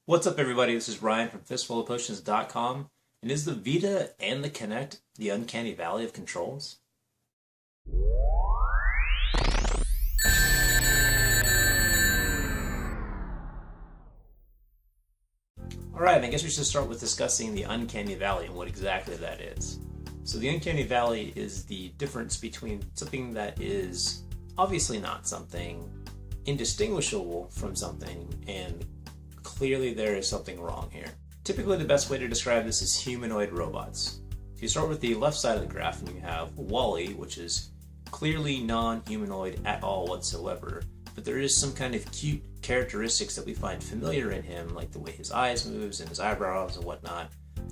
What's up, everybody? This is Ryan from FistFullofPotions.com. And is the Vita and the Kinect the uncanny valley of controls? Alright, I guess we should start with discussing the uncanny valley and what exactly that is. So the uncanny valley is the difference between something that is obviously not something, indistinguishable from something, and clearly there is something wrong here. Typically the best way to describe this is humanoid robots. If you start with the left side of the graph and you have Wall-E, which is clearly non-humanoid at all whatsoever, but there is some kind of cute characteristics that we find familiar in him, like the way his eyes moves and his eyebrows and whatnot,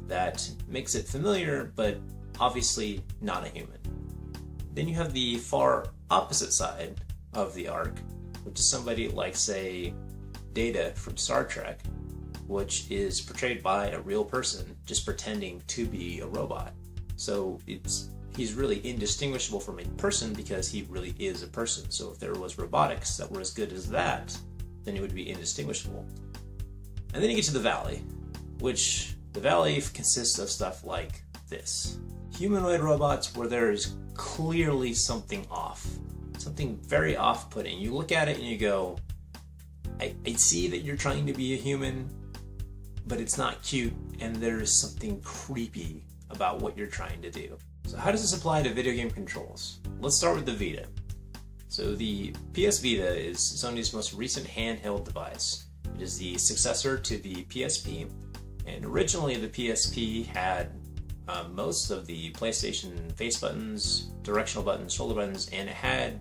that makes it familiar, but obviously not a human. Then you have the far opposite side of the arc, which is somebody like, say, Data from Star Trek, which is portrayed by a real person just pretending to be a robot. So he's really indistinguishable from a person because he really is a person. So if there was robotics that were as good as that, then it would be indistinguishable. And then you get to the Valley, which the Valley consists of stuff like this. Humanoid robots where there is clearly something off. Something very off-putting. You look at it and you go, I see that you're trying to be a human, but it's not cute, and there is something creepy about what you're trying to do. So how does this apply to video game controls? Let's start with the Vita. So the PS Vita is Sony's most recent handheld device. It is the successor to the PSP, and originally the PSP had most of the PlayStation face buttons, directional buttons, shoulder buttons, and it had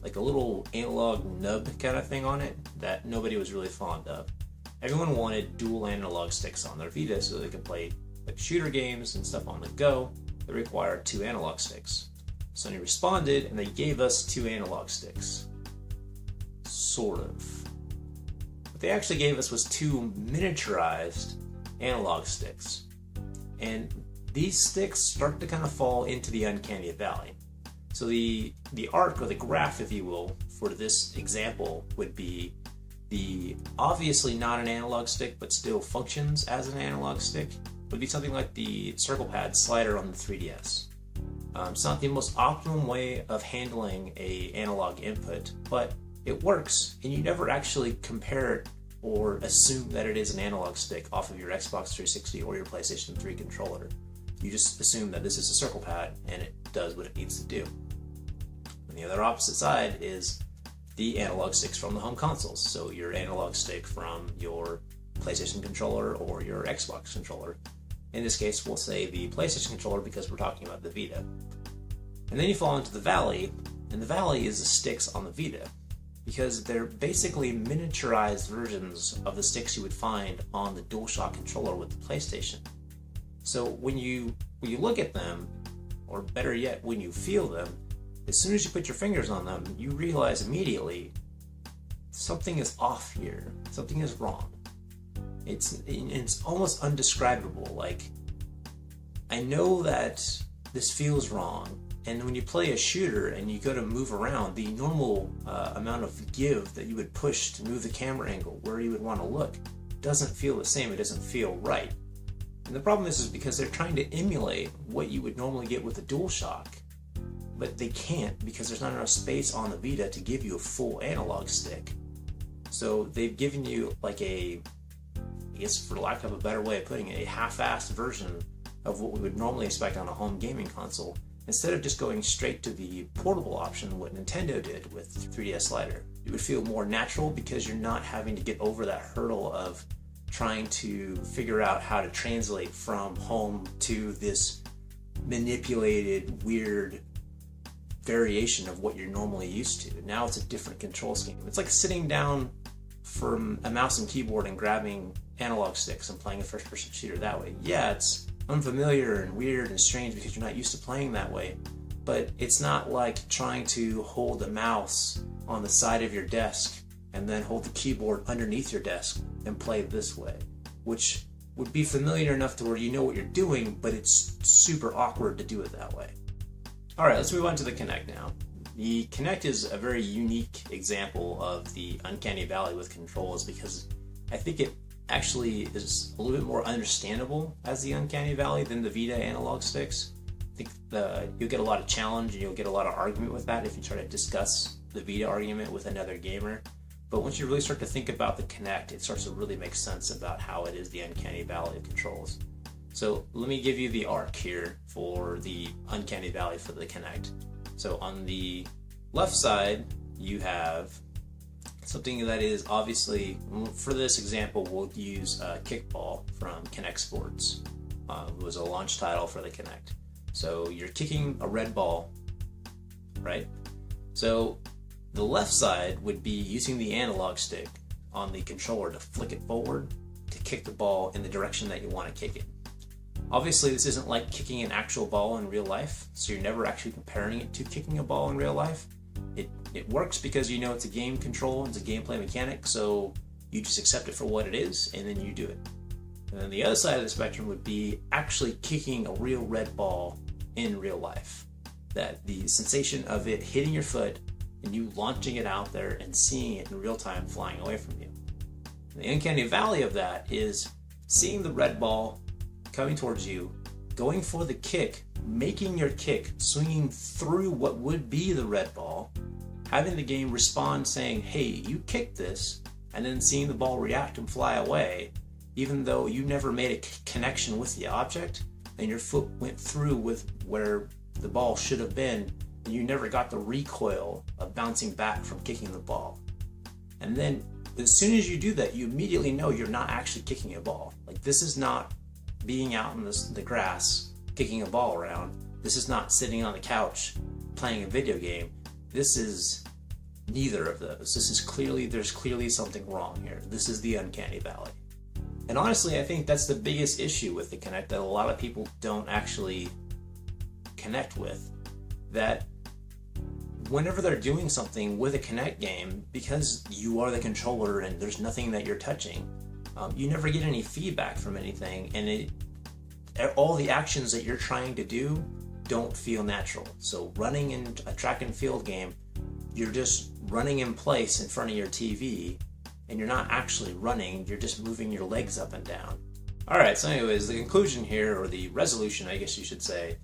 like a little analog nub kind of thing on it that nobody was really fond of. Everyone wanted dual analog sticks on their Vita so they could play like shooter games and stuff on the go that required two analog sticks. Sony responded and they gave us two analog sticks. Sort of. What they actually gave us was two miniaturized analog sticks. And these sticks start to kind of fall into the uncanny valley. So the arc, or the graph, if you will, for this example would be the obviously not an analog stick but still functions as an analog stick would be something like the circle pad slider on the 3DS. It's not the most optimum way of handling a analog input, but it works, and you never actually compare it or assume that it is an analog stick off of your Xbox 360 or your PlayStation 3 controller. You just assume that this is a circle pad and it does what it needs to do. And the other opposite side is the analog sticks from the home consoles. So your analog stick from your PlayStation controller or your Xbox controller. In this case, we'll say the PlayStation controller because we're talking about the Vita. And then you fall into the Valley, and the Valley is the sticks on the Vita, because they're basically miniaturized versions of the sticks you would find on the DualShock controller with the PlayStation. So when you look at them, or better yet, when you feel them, as soon as you put your fingers on them, you realize immediately something is off here. Something is wrong. It's almost undescribable. Like, I know that this feels wrong, and when you play a shooter and you go to move around, the normal amount of give that you would push to move the camera angle where you would want to look doesn't feel the same. It doesn't feel right. And the problem is because they're trying to emulate what you would normally get with a DualShock, but they can't because there's not enough space on the Vita to give you a full analog stick. So they've given you like I guess for lack of a better way of putting it, a half-assed version of what we would normally expect on a home gaming console, instead of just going straight to the portable option, what Nintendo did with 3DS Slider. It would feel more natural because you're not having to get over that hurdle of trying to figure out how to translate from home to this manipulated, weird variation of what you're normally used to. Now it's a different control scheme. It's like sitting down from a mouse and keyboard and grabbing analog sticks and playing a first-person shooter that way. Yeah, it's unfamiliar and weird and strange because you're not used to playing that way, but it's not like trying to hold a mouse on the side of your desk and then hold the keyboard underneath your desk and play this way, which would be familiar enough to where you know what you're doing, but it's super awkward to do it that way. Alright, let's move on to the Kinect now. The Kinect is a very unique example of the uncanny valley with controls because I think it actually is a little bit more understandable as the Uncanny Valley than the Vita analog sticks. I think you'll get a lot of challenge and you'll get a lot of argument with that if you try to discuss the Vita argument with another gamer. But once you really start to think about the Kinect, it starts to really make sense about how it is the Uncanny Valley of controls. So let me give you the arc here for the Uncanny Valley for the Kinect. So on the left side, you have something that is obviously, for this example, we'll use Kickball from Kinect Sports. It was a launch title for the Kinect. So you're kicking a red ball, right? So the left side would be using the analog stick on the controller to flick it forward to kick the ball in the direction that you want to kick it. Obviously, this isn't like kicking an actual ball in real life, so you're never actually comparing it to kicking a ball in real life. It works because you know it's a game control, it's a gameplay mechanic, so you just accept it for what it is, and then you do it. And then the other side of the spectrum would be actually kicking a real red ball in real life. That the sensation of it hitting your foot and you launching it out there and seeing it in real time flying away from you. The Uncanny Valley of that is seeing the red ball coming towards you, going for the kick, making your kick, swinging through what would be the red ball, having the game respond saying, hey, you kicked this, and then seeing the ball react and fly away, even though you never made a connection with the object, and your foot went through with where the ball should have been, and you never got the recoil of bouncing back from kicking the ball. And then as soon as you do that, you immediately know you're not actually kicking a ball. Like, this is not being out in the grass kicking a ball around. This is not sitting on the couch playing a video game. This is neither of those. There's clearly something wrong here. This is the Uncanny Valley. And honestly, I think that's the biggest issue with the Kinect that a lot of people don't actually connect with. That whenever they're doing something with a Kinect game, because you are the controller and there's nothing that you're touching, you never get any feedback from anything, and all the actions that you're trying to do don't feel natural. So running in a track and field game, you're just running in place in front of your TV, and you're not actually running, you're just moving your legs up and down. Alright, so anyways, the conclusion here, or the resolution, I guess you should say,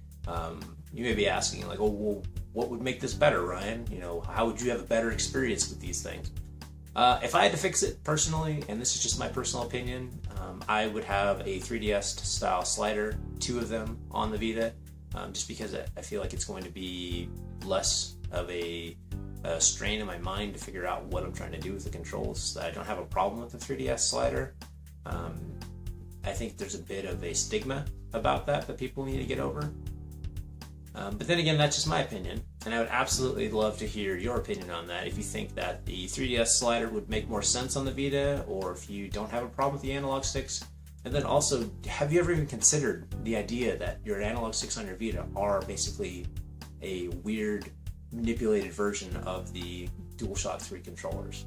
you may be asking, like, oh, well, what would make this better, Ryan? You know, how would you have a better experience with these things? If I had to fix it personally, and this is just my personal opinion, I would have a 3DS style slider, 2 of them on the Vita, just because I feel like it's going to be less of a strain in my mind to figure out what I'm trying to do with the controls. I don't have a problem with the 3DS slider. I think there's a bit of a stigma about that people need to get over. But then again, that's just my opinion, and I would absolutely love to hear your opinion on that. If you think that the 3DS slider would make more sense on the Vita, or if you don't have a problem with the analog sticks. And then also, have you ever even considered the idea that your analog sticks on your Vita are basically a weird, manipulated version of the DualShock 3 controllers?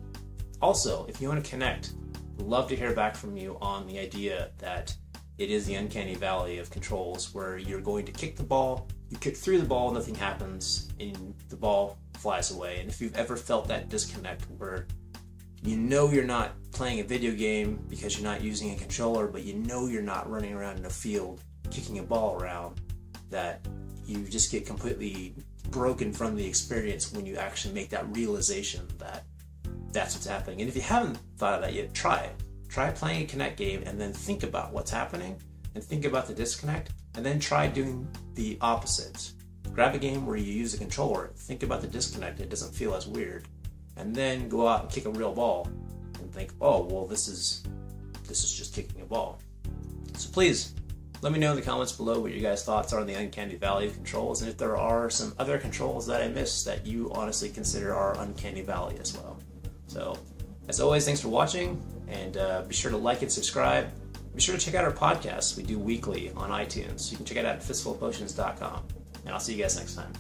Also, if you want to connect, I'd love to hear back from you on the idea that it is the Uncanny Valley of controls, where you're going to kick the ball, you kick through the ball, nothing happens, and the ball flies away. And if you've ever felt that disconnect where you know you're not playing a video game because you're not using a controller, but you know you're not running around in a field kicking a ball around, that you just get completely broken from the experience when you actually make that realization that that's what's happening. And if you haven't thought of that yet, try it. Try playing a Kinect game and then think about what's happening and think about the disconnect, and then try doing the opposites. Grab a game where you use a controller, think about the disconnect, it doesn't feel as weird, and then go out and kick a real ball and think, oh, well, this is just kicking a ball. So please, let me know in the comments below what your guys' thoughts are on the Uncanny Valley of controls, and if there are some other controls that I missed that you honestly consider are Uncanny Valley as well. So, as always, thanks for watching, and be sure to like and subscribe. Be sure to check out our podcast. We do weekly on iTunes. You can check it out at FistFullofPotions.com. And I'll see you guys next time.